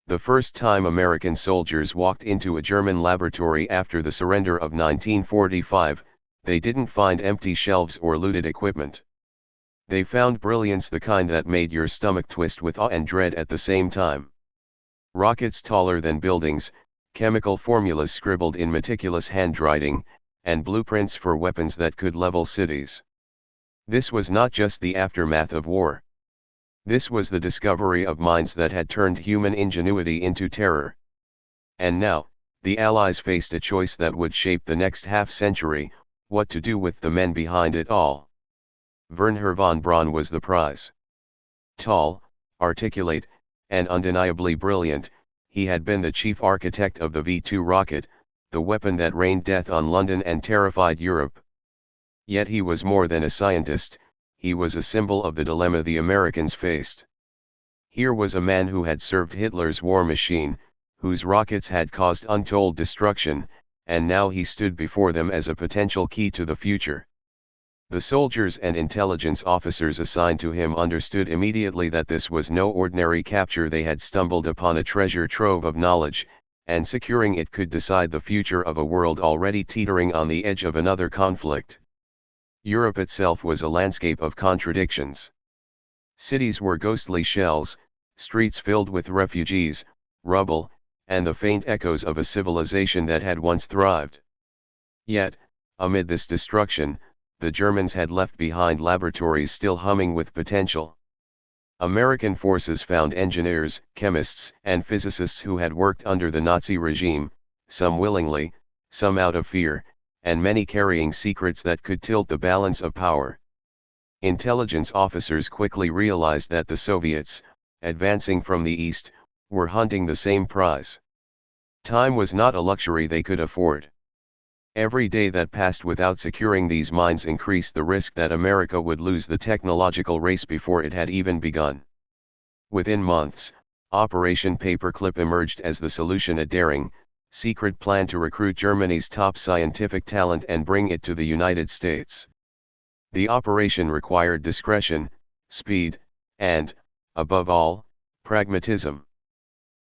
The first time American soldiers walked into a German laboratory after the surrender of 1945, they didn't find empty shelves or looted equipment. They found brilliance, the kind that made your stomach twist with awe and dread at the same time. Rockets taller than buildings, chemical formulas scribbled in meticulous handwriting, and blueprints for weapons that could level cities. This was not just the aftermath of war. This was the discovery of minds that had turned human ingenuity into terror. And now, the Allies faced a choice that would shape the next half-century: what to do with the men behind it all. Wernher von Braun was the prize. Tall, articulate, and undeniably brilliant, he had been the chief architect of the V-2 rocket, the weapon that rained death on London and terrified Europe. Yet he was more than a scientist, he was a symbol of the dilemma the Americans faced. Here was a man who had served Hitler's war machine, whose rockets had caused untold destruction, and now he stood before them as a potential key to the future. The soldiers and intelligence officers assigned to him understood immediately that this was no ordinary capture. They had stumbled upon a treasure trove of knowledge, and securing it could decide the future of a world already teetering on the edge of another conflict. Europe itself was a landscape of contradictions. Cities were ghostly shells, streets filled with refugees, rubble, and the faint echoes of a civilization that had once thrived. Yet, amid this destruction, the Germans had left behind laboratories still humming with potential. American forces found engineers, chemists, and physicists who had worked under the Nazi regime, some willingly, some out of fear, and many carrying secrets that could tilt the balance of power. Intelligence officers quickly realized that the Soviets, advancing from the east, were hunting the same prize. Time was not a luxury they could afford. Every day that passed without securing these mines increased the risk that America would lose the technological race before it had even begun. Within months, Operation Paperclip emerged as the solution: a daring, secret plan to recruit Germany's top scientific talent and bring it to the United States. The operation required discretion, speed, and, above all, pragmatism.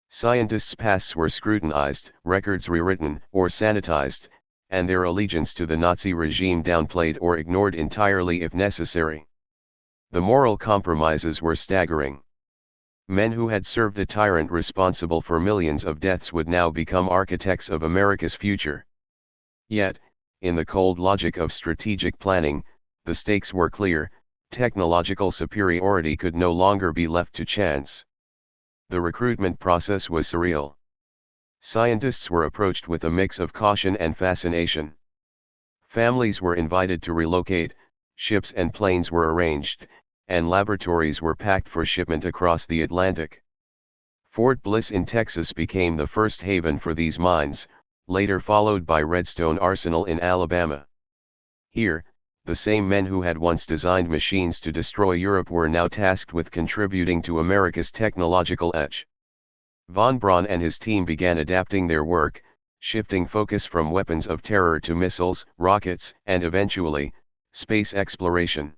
Scientists' pasts were scrutinized, records rewritten or sanitized, and their allegiance to the Nazi regime downplayed or ignored entirely if necessary. The moral compromises were staggering. Men who had served a tyrant responsible for millions of deaths would now become architects of America's future. Yet, in the cold logic of strategic planning, the stakes were clear: technological superiority could no longer be left to chance. The recruitment process was surreal. Scientists were approached with a mix of caution and fascination. Families were invited to relocate, ships and planes were arranged, and laboratories were packed for shipment across the Atlantic. Fort Bliss in Texas became the first haven for these mines, later followed by Redstone Arsenal in Alabama. Here, the same men who had once designed machines to destroy Europe were now tasked with contributing to America's technological edge. Von Braun and his team began adapting their work, shifting focus from weapons of terror to missiles, rockets, and eventually, space exploration.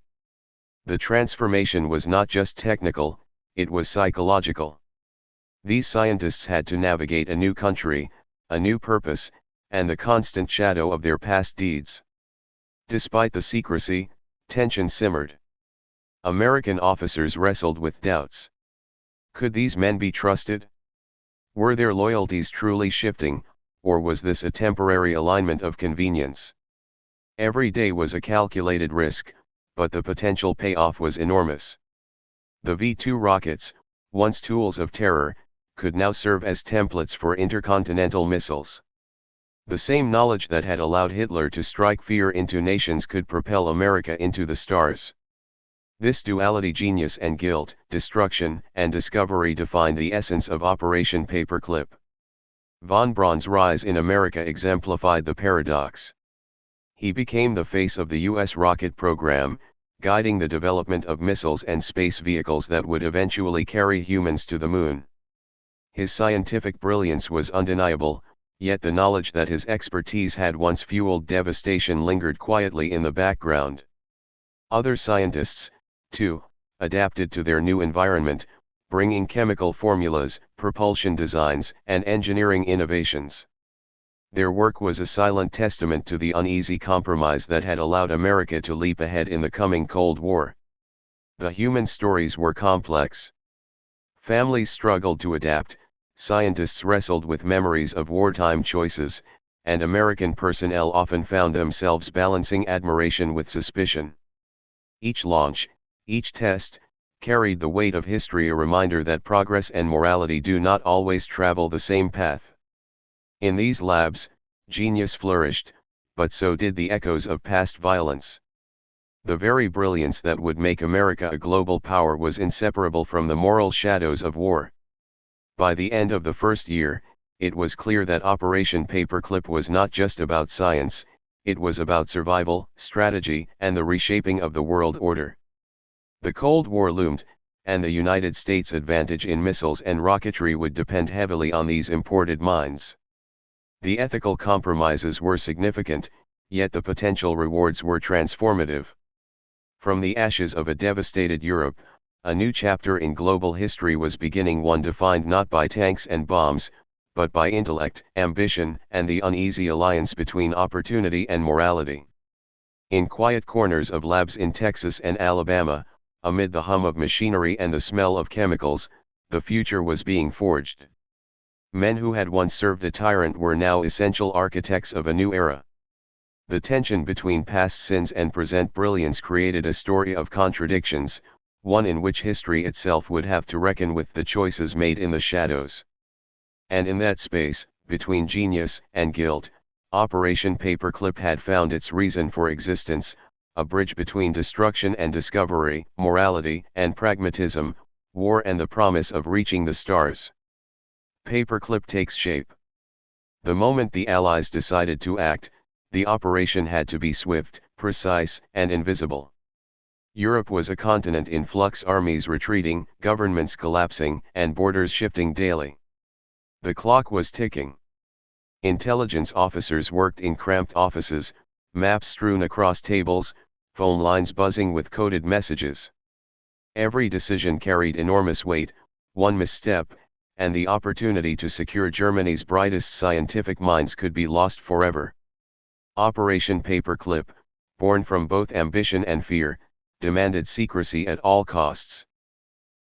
The transformation was not just technical, it was psychological. These scientists had to navigate a new country, a new purpose, and the constant shadow of their past deeds. Despite the secrecy, tension simmered. American officers wrestled with doubts. Could these men be trusted? Were their loyalties truly shifting, or was this a temporary alignment of convenience? Every day was a calculated risk, but the potential payoff was enormous. The V-2 rockets, once tools of terror, could now serve as templates for intercontinental missiles. The same knowledge that had allowed Hitler to strike fear into nations could propel America into the stars. This duality, genius and guilt, destruction and discovery, defined the essence of Operation Paperclip. Von Braun's rise in America exemplified the paradox. He became the face of the U.S. rocket program, guiding the development of missiles and space vehicles that would eventually carry humans to the moon. His scientific brilliance was undeniable, yet the knowledge that his expertise had once fueled devastation lingered quietly in the background. Other scientists, too, adapted to their new environment, bringing chemical formulas, propulsion designs, and engineering innovations. Their work was a silent testament to the uneasy compromise that had allowed America to leap ahead in the coming Cold War. The human stories were complex. Families struggled to adapt, scientists wrestled with memories of wartime choices, and American personnel often found themselves balancing admiration with suspicion. Each launch, each test, carried the weight of history, a reminder that progress and morality do not always travel the same path. In these labs, genius flourished, but so did the echoes of past violence. The very brilliance that would make America a global power was inseparable from the moral shadows of war. By the end of the first year, it was clear that Operation Paperclip was not just about science, it was about survival, strategy, and the reshaping of the world order. The Cold War loomed, and the United States' advantage in missiles and rocketry would depend heavily on these imported mines. The ethical compromises were significant, yet the potential rewards were transformative. From the ashes of a devastated Europe, a new chapter in global history was beginning, one defined not by tanks and bombs, but by intellect, ambition, and the uneasy alliance between opportunity and morality. In quiet corners of labs in Texas and Alabama, amid the hum of machinery and the smell of chemicals, the future was being forged. Men who had once served a tyrant were now essential architects of a new era. The tension between past sins and present brilliance created a story of contradictions, one in which history itself would have to reckon with the choices made in the shadows. And in that space, between genius and guilt, Operation Paperclip had found its reason for existence, a bridge between destruction and discovery, morality and pragmatism, war and the promise of reaching the stars. Paperclip takes shape. The moment the Allies decided to act, the operation had to be swift, precise, and invisible. Europe was a continent in flux, armies retreating, governments collapsing, and borders shifting daily. The clock was ticking. Intelligence officers worked in cramped offices, maps strewn across tables, phone lines buzzing with coded messages. Every decision carried enormous weight, one misstep, and the opportunity to secure Germany's brightest scientific minds could be lost forever. Operation Paperclip, born from both ambition and fear, demanded secrecy at all costs.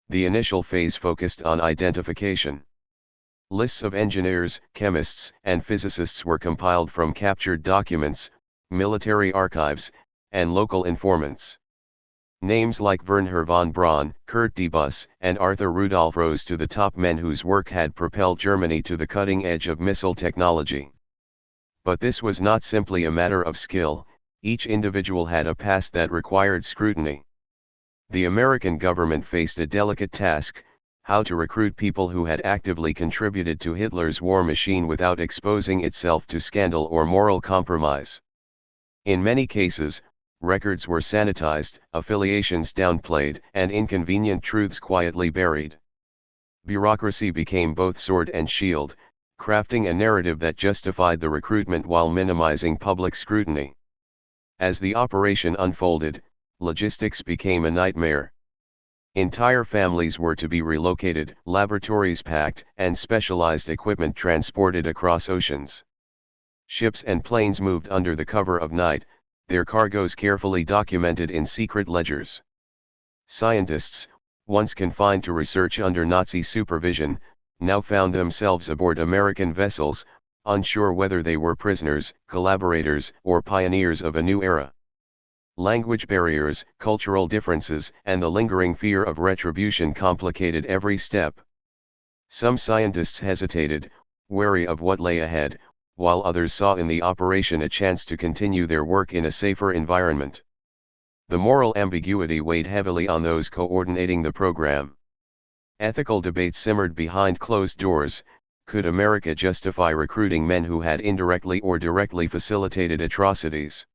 The initial phase focused on identification. Lists of engineers, chemists, and physicists were compiled from captured documents, military archives, and local informants. Names like Wernher von Braun, Kurt Debus, and Arthur Rudolph rose to the top, men whose work had propelled Germany to the cutting edge of missile technology. But this was not simply a matter of skill, each individual had a past that required scrutiny. The American government faced a delicate task: how to recruit people who had actively contributed to Hitler's war machine without exposing itself to scandal or moral compromise. In many cases, records were sanitized, affiliations downplayed, and inconvenient truths quietly buried. Bureaucracy became both sword and shield, crafting a narrative that justified the recruitment while minimizing public scrutiny. As the operation unfolded, logistics became a nightmare. Entire families were to be relocated, laboratories packed, and specialized equipment transported across oceans. Ships and planes moved under the cover of night, their cargoes carefully documented in secret ledgers. Scientists, once confined to research under Nazi supervision, now found themselves aboard American vessels, unsure whether they were prisoners, collaborators, or pioneers of a new era. Language barriers, cultural differences, and the lingering fear of retribution complicated every step. Some scientists hesitated, wary of what lay ahead, while others saw in the operation a chance to continue their work in a safer environment. The moral ambiguity weighed heavily on those coordinating the program. Ethical debates simmered behind closed doors. Could America justify recruiting men who had indirectly or directly facilitated atrocities?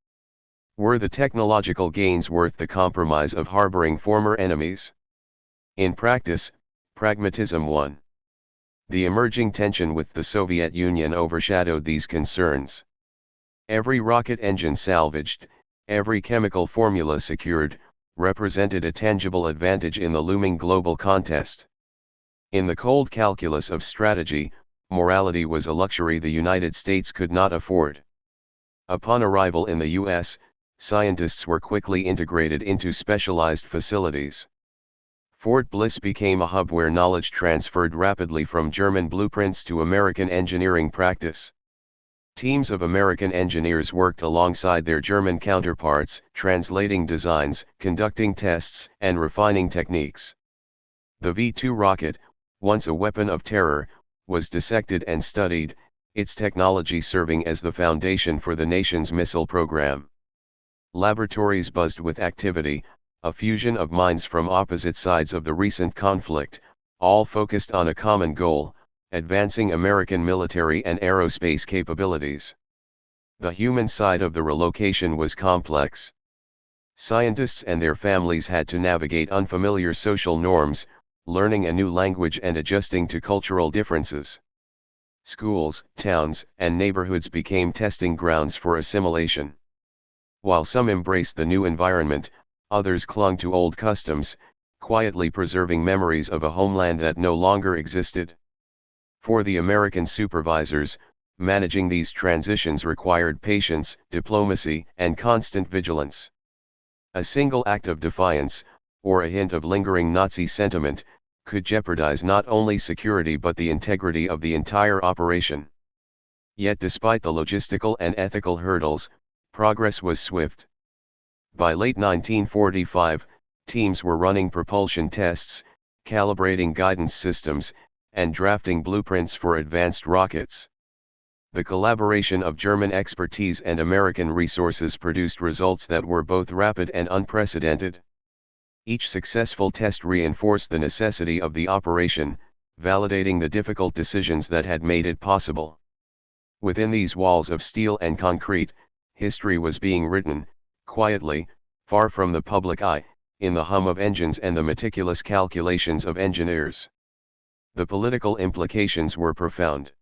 Were the technological gains worth the compromise of harboring former enemies? In practice, pragmatism won. The emerging tension with the Soviet Union overshadowed these concerns. Every rocket engine salvaged, every chemical formula secured, represented a tangible advantage in the looming global contest. In the cold calculus of strategy, morality was a luxury the United States could not afford. Upon arrival in the U.S., scientists were quickly integrated into specialized facilities. Fort Bliss became a hub where knowledge transferred rapidly from German blueprints to American engineering practice. Teams of American engineers worked alongside their German counterparts, translating designs, conducting tests, and refining techniques. The V-2 rocket, once a weapon of terror, was dissected and studied, its technology serving as the foundation for the nation's missile program. Laboratories buzzed with activity, a fusion of minds from opposite sides of the recent conflict, all focused on a common goal: advancing American military and aerospace capabilities. The human side of the relocation was complex. Scientists and their families had to navigate unfamiliar social norms, learning a new language and adjusting to cultural differences. Schools, towns, and neighborhoods became testing grounds for assimilation. While some embraced the new environment, others clung to old customs, quietly preserving memories of a homeland that no longer existed. For the American supervisors, managing these transitions required patience, diplomacy, and constant vigilance. A single act of defiance, or a hint of lingering Nazi sentiment, could jeopardize not only security but the integrity of the entire operation. Yet despite the logistical and ethical hurdles, progress was swift. By late 1945, teams were running propulsion tests, calibrating guidance systems, and drafting blueprints for advanced rockets. The collaboration of German expertise and American resources produced results that were both rapid and unprecedented. Each successful test reinforced the necessity of the operation, validating the difficult decisions that had made it possible. Within these walls of steel and concrete, history was being written, quietly, far from the public eye, in the hum of engines and the meticulous calculations of engineers. The political implications were profound.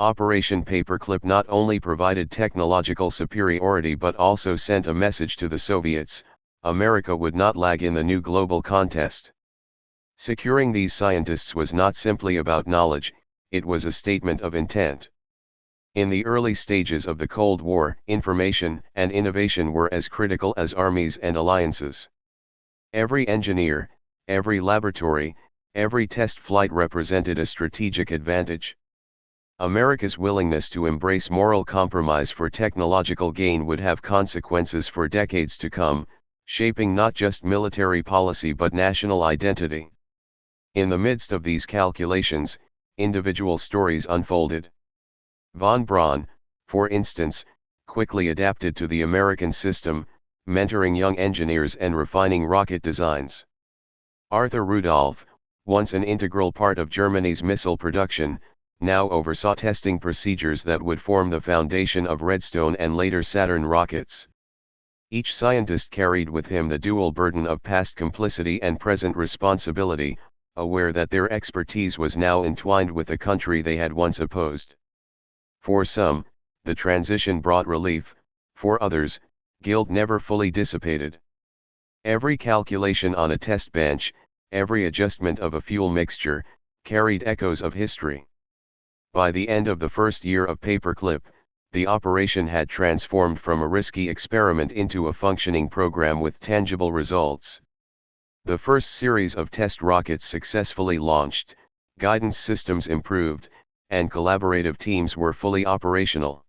Operation Paperclip not only provided technological superiority but also sent a message to the Soviets: America would not lag in the new global contest. Securing these scientists was not simply about knowledge, it was a statement of intent. In the early stages of the Cold War, information and innovation were as critical as armies and alliances. Every engineer, every laboratory, every test flight represented a strategic advantage. America's willingness to embrace moral compromise for technological gain would have consequences for decades to come, shaping not just military policy but national identity. In the midst of these calculations, individual stories unfolded. Von Braun, for instance, quickly adapted to the American system, mentoring young engineers and refining rocket designs. Arthur Rudolph, once an integral part of Germany's missile production, now oversaw testing procedures that would form the foundation of Redstone and later Saturn rockets. Each scientist carried with him the dual burden of past complicity and present responsibility, aware that their expertise was now entwined with the country they had once opposed. For some, the transition brought relief; for others, guilt never fully dissipated. Every calculation on a test bench, every adjustment of a fuel mixture, carried echoes of history. By the end of the first year of Paperclip, the operation had transformed from a risky experiment into a functioning program with tangible results. The first series of test rockets successfully launched, guidance systems improved, and collaborative teams were fully operational.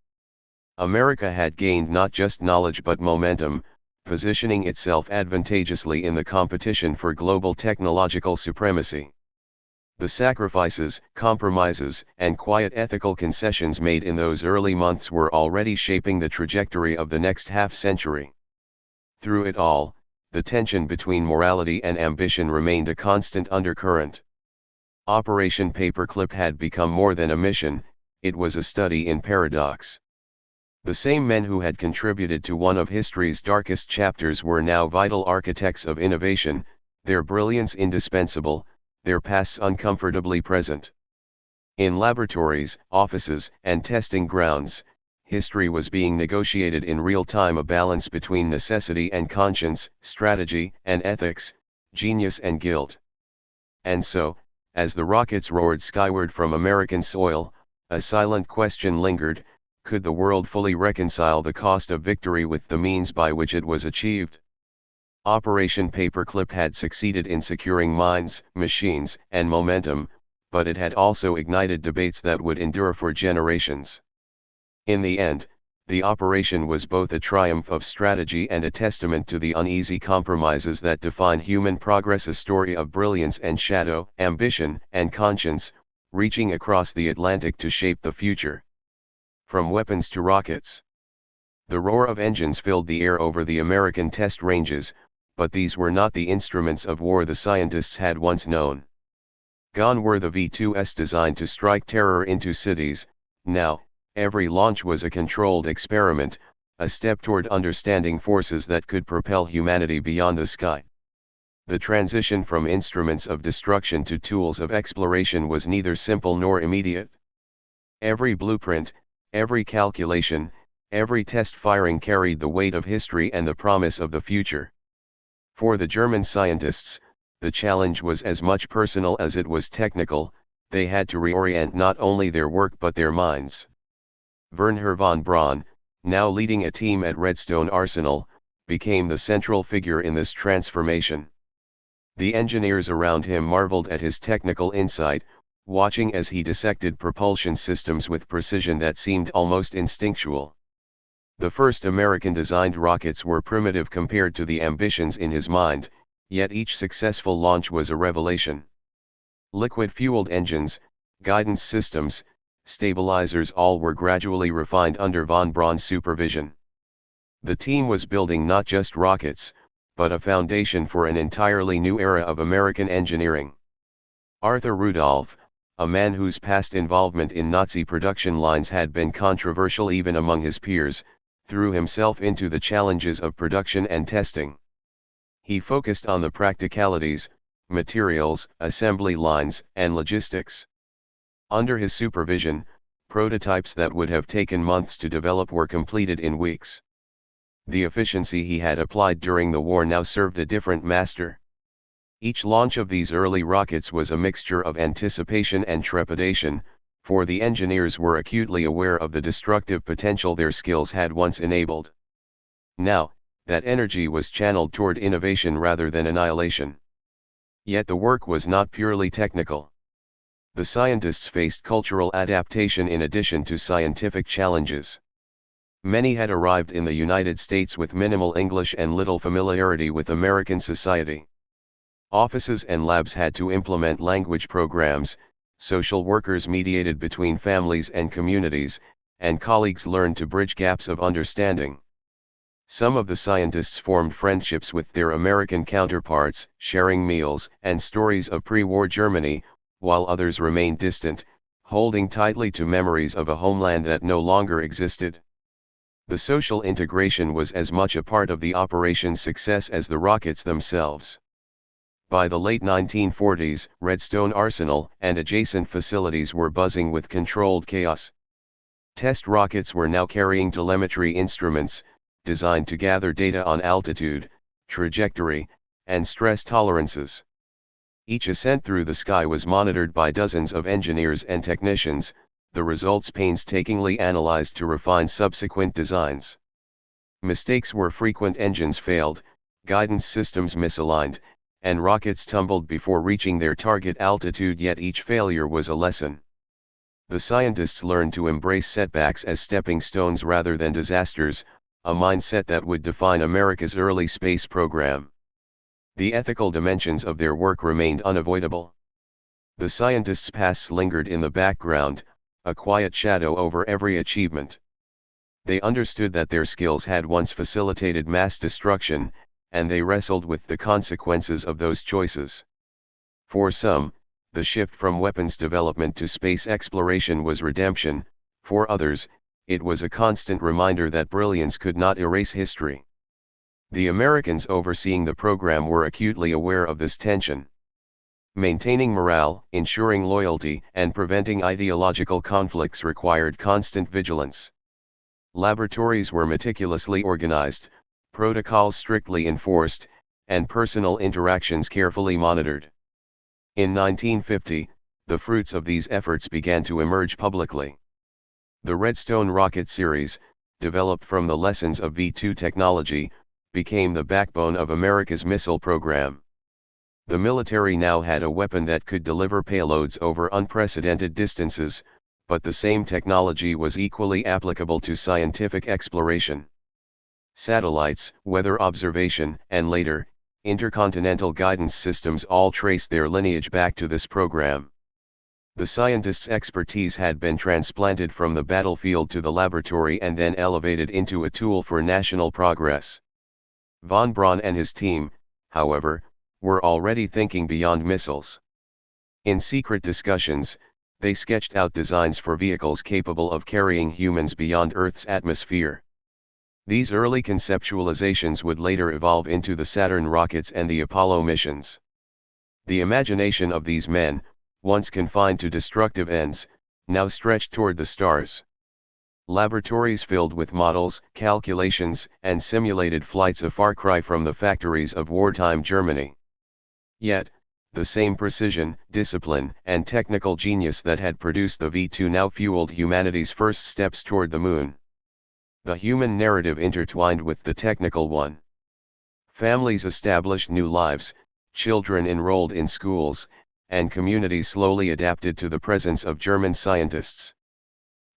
America had gained not just knowledge but momentum, positioning itself advantageously in the competition for global technological supremacy. The sacrifices, compromises, and quiet ethical concessions made in those early months were already shaping the trajectory of the next half-century. Through it all, the tension between morality and ambition remained a constant undercurrent. Operation Paperclip had become more than a mission, it was a study in paradox. The same men who had contributed to one of history's darkest chapters were now vital architects of innovation, their brilliance indispensable, their pasts uncomfortably present. In laboratories, offices, and testing grounds, history was being negotiated in real time, a balance between necessity and conscience, strategy and ethics, genius and guilt. And so, As the rockets roared skyward from American soil, a silent question lingered: could the world fully reconcile the cost of victory with the means by which it was achieved? Operation Paperclip had succeeded in securing minds, machines, and momentum, but it had also ignited debates that would endure for generations. In the end, the operation was both a triumph of strategy and a testament to the uneasy compromises that define human progress, a story of brilliance and shadow, ambition and conscience, reaching across the Atlantic to shape the future. From weapons to rockets. The roar of engines filled the air over the American test ranges, but these were not the instruments of war the scientists had once known. Gone were the V-2s designed to strike terror into cities. Now, every launch was a controlled experiment, a step toward understanding forces that could propel humanity beyond the sky. The transition from instruments of destruction to tools of exploration was neither simple nor immediate. Every blueprint, every calculation, every test firing carried the weight of history and the promise of the future. For the German scientists, the challenge was as much personal as it was technical. They had to reorient not only their work but their minds. Wernher von Braun, now leading a team at Redstone Arsenal, became the central figure in this transformation. The engineers around him marveled at his technical insight, watching as he dissected propulsion systems with precision that seemed almost instinctual. The first American-designed rockets were primitive compared to the ambitions in his mind, yet each successful launch was a revelation. Liquid-fueled engines, guidance systems, stabilizers, all were gradually refined under von Braun's supervision. The team was building not just rockets, but a foundation for an entirely new era of American engineering. Arthur Rudolph, a man whose past involvement in Nazi production lines had been controversial even among his peers, threw himself into the challenges of production and testing. He focused on the practicalities, materials, assembly lines, and logistics. Under his supervision, prototypes that would have taken months to develop were completed in weeks. The efficiency he had applied during the war now served a different master. Each launch of these early rockets was a mixture of anticipation and trepidation, for the engineers were acutely aware of the destructive potential their skills had once enabled. Now, that energy was channeled toward innovation rather than annihilation. Yet the work was not purely technical. The scientists faced cultural adaptation in addition to scientific challenges. Many had arrived in the United States with minimal English and little familiarity with American society. Offices and labs had to implement language programs, social workers mediated between families and communities, and colleagues learned to bridge gaps of understanding. Some of the scientists formed friendships with their American counterparts, sharing meals and stories of pre-war Germany, while others remained distant, holding tightly to memories of a homeland that no longer existed. The social integration was as much a part of the operation's success as the rockets themselves. By the late 1940s, Redstone Arsenal and adjacent facilities were buzzing with controlled chaos. Test rockets were now carrying telemetry instruments, designed to gather data on altitude, trajectory, and stress tolerances. Each ascent through the sky was monitored by dozens of engineers and technicians, the results painstakingly analyzed to refine subsequent designs. Mistakes were frequent: engines failed, guidance systems misaligned, and rockets tumbled before reaching their target altitude, yet each failure was a lesson. The scientists learned to embrace setbacks as stepping stones rather than disasters, a mindset that would define America's early space program. The ethical dimensions of their work remained unavoidable. The scientists' pasts lingered in the background, a quiet shadow over every achievement. They understood that their skills had once facilitated mass destruction, and they wrestled with the consequences of those choices. For some, the shift from weapons development to space exploration was redemption; for others, it was a constant reminder that brilliance could not erase history. The Americans overseeing the program were acutely aware of this tension. Maintaining morale, ensuring loyalty, and preventing ideological conflicts required constant vigilance. Laboratories were meticulously organized, protocols strictly enforced, and personal interactions carefully monitored. In 1950, the fruits of these efforts began to emerge publicly. The Redstone rocket series, developed from the lessons of V2 technology, became the backbone of America's missile program. The military now had a weapon that could deliver payloads over unprecedented distances, but the same technology was equally applicable to scientific exploration. Satellites, weather observation, and later, intercontinental guidance systems all traced their lineage back to this program. The scientists' expertise had been transplanted from the battlefield to the laboratory and then elevated into a tool for national progress. Von Braun and his team, however, were already thinking beyond missiles. In secret discussions, they sketched out designs for vehicles capable of carrying humans beyond Earth's atmosphere. These early conceptualizations would later evolve into the Saturn rockets and the Apollo missions. The imagination of these men, once confined to destructive ends, now stretched toward the stars. Laboratories filled with models, calculations, and simulated flights a far cry from the factories of wartime Germany. Yet, the same precision, discipline, and technical genius that had produced the V2 now fueled humanity's first steps toward the moon. The human narrative intertwined with the technical one. Families established new lives, children enrolled in schools, and communities slowly adapted to the presence of German scientists.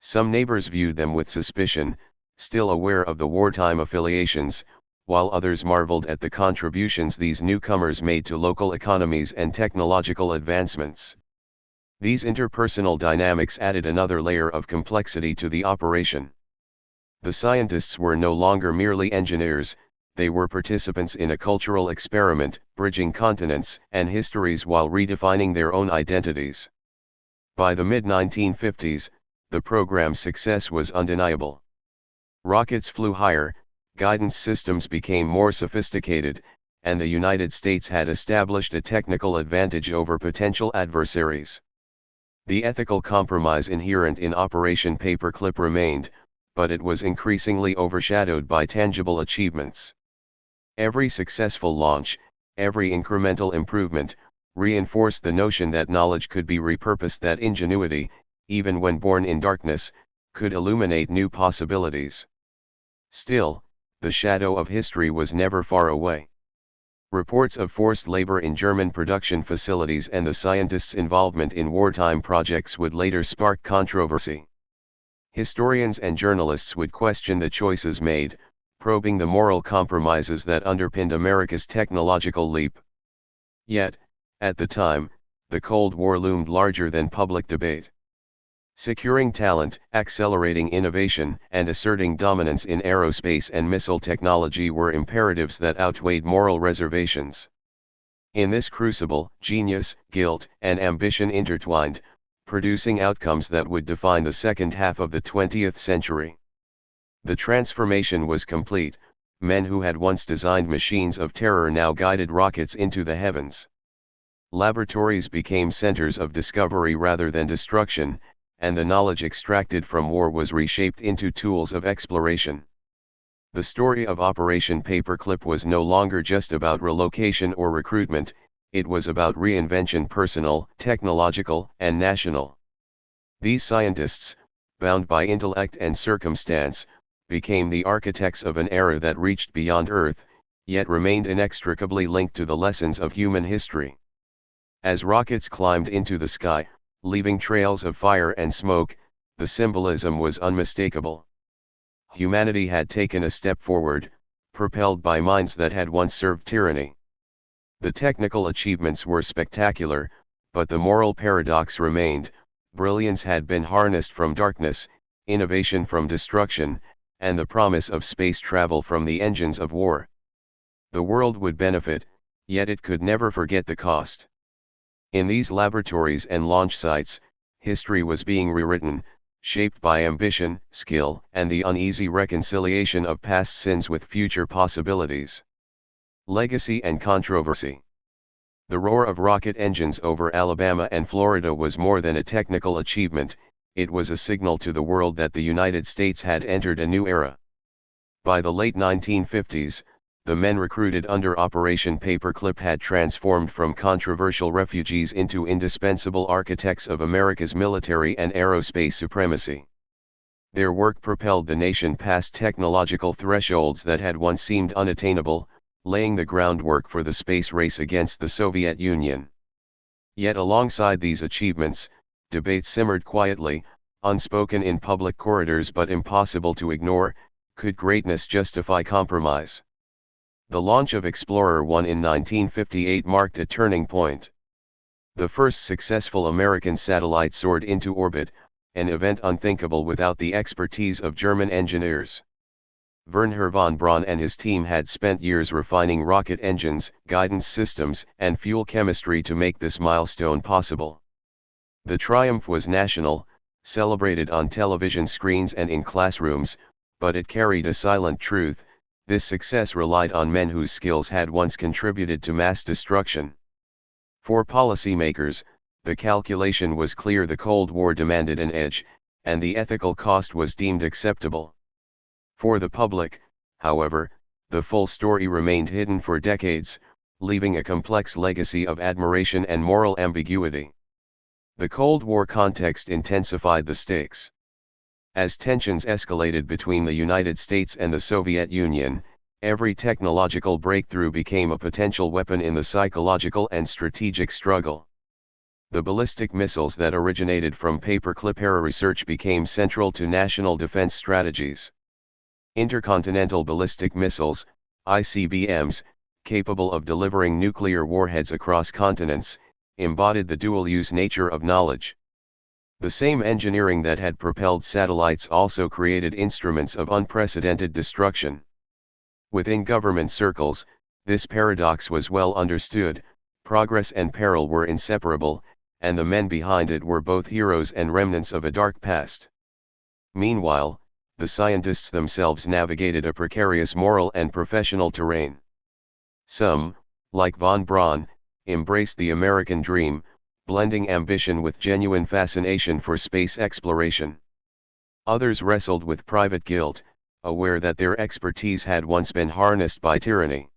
Some neighbors viewed them with suspicion, still aware of the wartime affiliations, while others marveled at the contributions these newcomers made to local economies and technological advancements. These interpersonal dynamics added another layer of complexity to the operation. The scientists were no longer merely engineers, they were participants in a cultural experiment, bridging continents and histories while redefining their own identities. By the mid-1950s, the program's success was undeniable. Rockets flew higher, guidance systems became more sophisticated, and the United States had established a technical advantage over potential adversaries. The ethical compromise inherent in Operation Paperclip remained, but it was increasingly overshadowed by tangible achievements. Every successful launch, every incremental improvement, reinforced the notion that knowledge could be repurposed, that ingenuity, even when born in darkness, could illuminate new possibilities. Still, the shadow of history was never far away. Reports of forced labor in German production facilities and the scientists' involvement in wartime projects would later spark controversy. Historians and journalists would question the choices made, probing the moral compromises that underpinned America's technological leap. Yet, at the time, the Cold War loomed larger than public debate. Securing talent, accelerating innovation, and asserting dominance in aerospace and missile technology were imperatives that outweighed moral reservations. In this crucible, genius, guilt, and ambition intertwined, producing outcomes that would define the second half of the 20th century. The transformation was complete. Men who had once designed machines of terror now guided rockets into the heavens. Laboratories became centers of discovery rather than destruction, and the knowledge extracted from war was reshaped into tools of exploration. The story of Operation Paperclip was no longer just about relocation or recruitment, it was about reinvention, personal, technological, and national. These scientists, bound by intellect and circumstance, became the architects of an era that reached beyond Earth, yet remained inextricably linked to the lessons of human history. As rockets climbed into the sky, leaving trails of fire and smoke, the symbolism was unmistakable. Humanity had taken a step forward, propelled by minds that had once served tyranny. The technical achievements were spectacular, but the moral paradox remained: brilliance had been harnessed from darkness, innovation from destruction, and the promise of space travel from the engines of war. The world would benefit, yet it could never forget the cost. In these laboratories and launch sites, history was being rewritten, shaped by ambition, skill, and the uneasy reconciliation of past sins with future possibilities. Legacy and controversy. The roar of rocket engines over Alabama and Florida was more than a technical achievement, it was a signal to the world that the United States had entered a new era. By the late 1950s, the men recruited under Operation Paperclip had transformed from controversial refugees into indispensable architects of America's military and aerospace supremacy. Their work propelled the nation past technological thresholds that had once seemed unattainable, laying the groundwork for the space race against the Soviet Union. Yet alongside these achievements, debate simmered quietly, unspoken in public corridors but impossible to ignore. Could greatness justify compromise? The launch of Explorer 1 in 1958 marked a turning point. The first successful American satellite soared into orbit, an event unthinkable without the expertise of German engineers. Wernher von Braun and his team had spent years refining rocket engines, guidance systems, and fuel chemistry to make this milestone possible. The triumph was national, celebrated on television screens and in classrooms, but it carried a silent truth: this success relied on men whose skills had once contributed to mass destruction. For policymakers, the calculation was clear: the Cold War demanded an edge, and the ethical cost was deemed acceptable. For the public, however, the full story remained hidden for decades, leaving a complex legacy of admiration and moral ambiguity. The Cold War context intensified the stakes. As tensions escalated between the United States and the Soviet Union, every technological breakthrough became a potential weapon in the psychological and strategic struggle. The ballistic missiles that originated from paperclip-era research became central to national defense strategies. Intercontinental ballistic missiles, ICBMs, capable of delivering nuclear warheads across continents, embodied the dual-use nature of knowledge. The same engineering that had propelled satellites also created instruments of unprecedented destruction. Within government circles, this paradox was well understood: progress and peril were inseparable, and the men behind it were both heroes and remnants of a dark past. Meanwhile, the scientists themselves navigated a precarious moral and professional terrain. Some, like von Braun, embraced the American dream, blending ambition with genuine fascination for space exploration. Others wrestled with private guilt, aware that their expertise had once been harnessed by tyranny.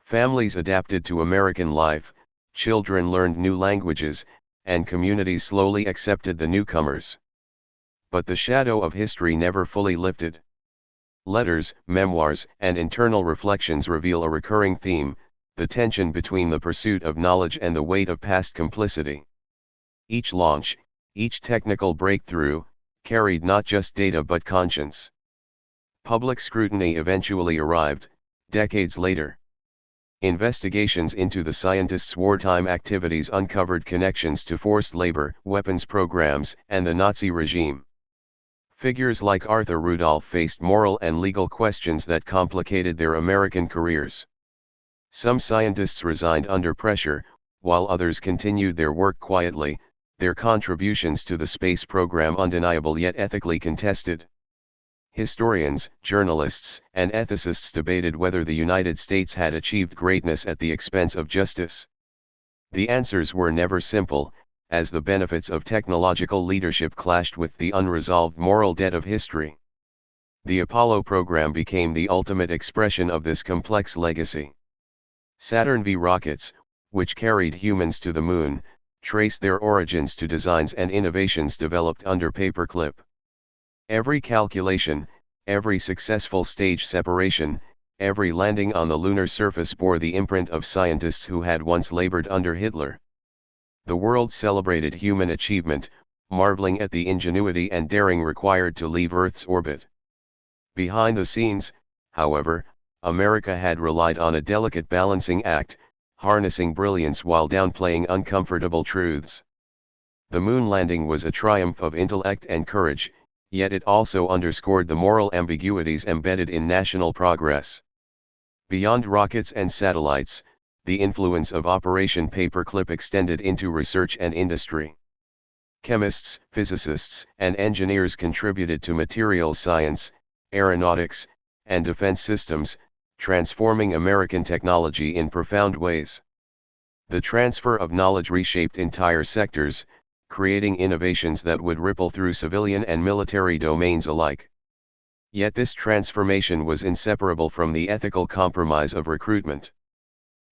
Families adapted to American life, children learned new languages, and communities slowly accepted the newcomers. But the shadow of history never fully lifted. Letters, memoirs, and internal reflections reveal a recurring theme: the tension between the pursuit of knowledge and the weight of past complicity. Each launch, each technical breakthrough, carried not just data but conscience. Public scrutiny eventually arrived, decades later. Investigations into the scientists' wartime activities uncovered connections to forced labor, weapons programs, and the Nazi regime. Figures like Arthur Rudolph faced moral and legal questions that complicated their American careers. Some scientists resigned under pressure, while others continued their work quietly, their contributions to the space program undeniable yet ethically contested. Historians, journalists, and ethicists debated whether the United States had achieved greatness at the expense of justice. The answers were never simple, as the benefits of technological leadership clashed with the unresolved moral debt of history. The Apollo program became the ultimate expression of this complex legacy. Saturn V rockets, which carried humans to the moon, traced their origins to designs and innovations developed under paperclip. Every calculation, every successful stage separation, every landing on the lunar surface bore the imprint of scientists who had once labored under Hitler. The world celebrated human achievement, marveling at the ingenuity and daring required to leave Earth's orbit. Behind the scenes, however, America had relied on a delicate balancing act, harnessing brilliance while downplaying uncomfortable truths. The moon landing was a triumph of intellect and courage, yet it also underscored the moral ambiguities embedded in national progress. Beyond rockets and satellites, the influence of Operation Paperclip extended into research and industry. Chemists, physicists, and engineers contributed to materials science, aeronautics, and defense systems, transforming American technology in profound ways. The transfer of knowledge reshaped entire sectors, creating innovations that would ripple through civilian and military domains alike. Yet this transformation was inseparable from the ethical compromise of recruitment.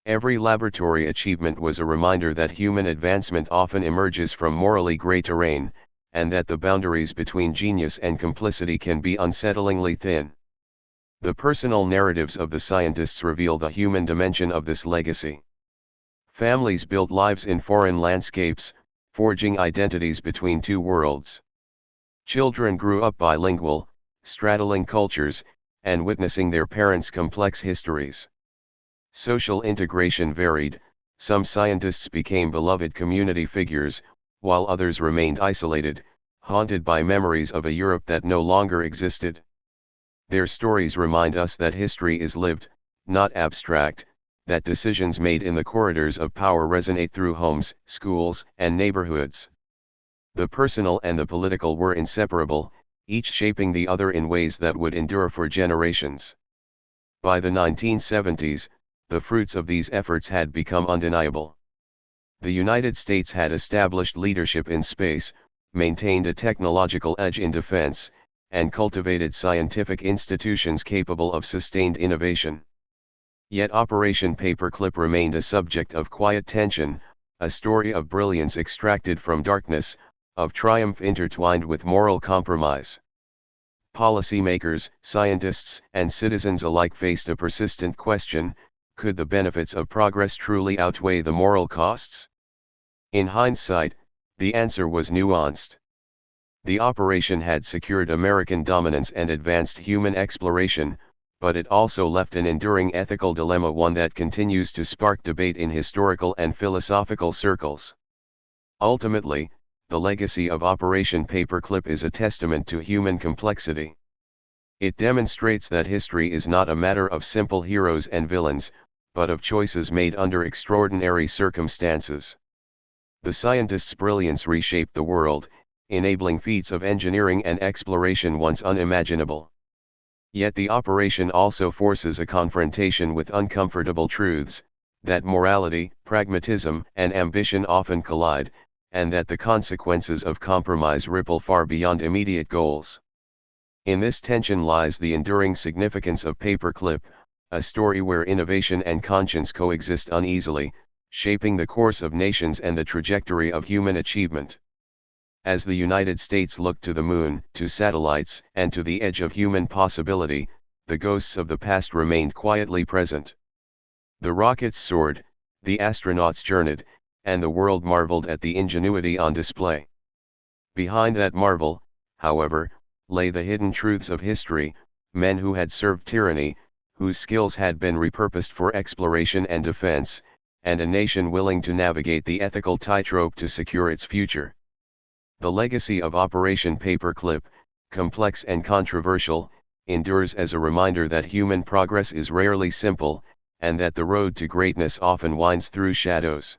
Every laboratory achievement was a reminder that human advancement often emerges from morally gray terrain, and that the boundaries between genius and complicity can be unsettlingly thin. The personal narratives of the scientists reveal the human dimension of this legacy. Families built lives in foreign landscapes, forging identities between two worlds. Children grew up bilingual, straddling cultures, and witnessing their parents' complex histories. Social integration varied, some scientists became beloved community figures, while others remained isolated, haunted by memories of a Europe that no longer existed. Their stories remind us that history is lived, not abstract, that decisions made in the corridors of power resonate through homes, schools, and neighborhoods. The personal and the political were inseparable, each shaping the other in ways that would endure for generations. By the 1970s, the fruits of these efforts had become undeniable. The United States had established leadership in space, maintained a technological edge in defense, and cultivated scientific institutions capable of sustained innovation. Yet Operation Paperclip remained a subject of quiet tension, a story of brilliance extracted from darkness, of triumph intertwined with moral compromise. Policymakers, scientists, and citizens alike faced a persistent question: could the benefits of progress truly outweigh the moral costs? In hindsight, the answer was nuanced. The operation had secured American dominance and advanced human exploration, but it also left an enduring ethical dilemma, one that continues to spark debate in historical and philosophical circles. Ultimately, the legacy of Operation Paperclip is a testament to human complexity. It demonstrates that history is not a matter of simple heroes and villains, but of choices made under extraordinary circumstances. The scientists' brilliance reshaped the world, enabling feats of engineering and exploration once unimaginable. Yet the operation also forces a confrontation with uncomfortable truths, that morality, pragmatism, and ambition often collide, and that the consequences of compromise ripple far beyond immediate goals. In this tension lies the enduring significance of Paperclip, a story where innovation and conscience coexist uneasily, shaping the course of nations and the trajectory of human achievement. As the United States looked to the moon, to satellites, and to the edge of human possibility, the ghosts of the past remained quietly present. The rockets soared, the astronauts journeyed, and the world marveled at the ingenuity on display. Behind that marvel, however, lay the hidden truths of history: men who had served tyranny, whose skills had been repurposed for exploration and defense, and a nation willing to navigate the ethical tightrope to secure its future. The legacy of Operation Paperclip, complex and controversial, endures as a reminder that human progress is rarely simple, and that the road to greatness often winds through shadows.